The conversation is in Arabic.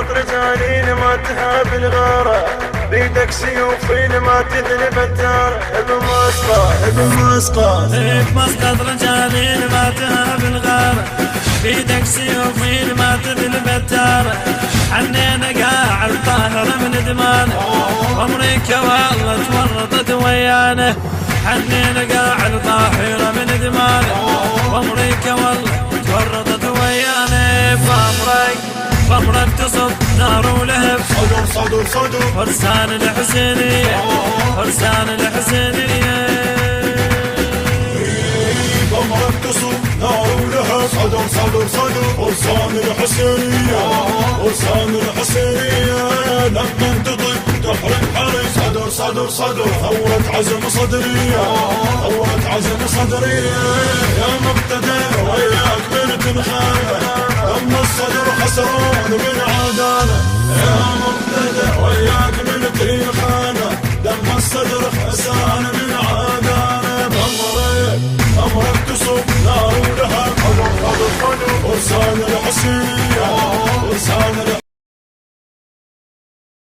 مسقط رجالين ما تهاب الغارة، بيدك سيوفين ما تذنب الدار. ابن مسقط ابن مسقط مسقط رجالين ما تهاب الغارة، بيدك سيوفين ما تذنب الدار. حنينا قاع الطاهر من دمانه، وامريكا والله تورطت ويانا. حنينا قاع الطاهر من دمانه، وامريكا والله تورطت ويانا. فامرك تصب نار ولهب، صدر صدر صدر فرسان الحسينية، فرسان الحسينية. فامرك تصب نار ولهب، صدر صدر صدر فرسان الحسينية، فرسان الحسينية. لما تطب تحرق حري، صدر صدر صدر ثورة عزم صدرية، ثورة عزم صدرية. يا مقتدر وياك بنت الخانة، لما الصدر خسران من عدالة. يا مقتدر وياك بنت الخانة، لما الصدر خسران من عدالة. أمرك تصب نار ولهب، فرسان الحسينية، فرسان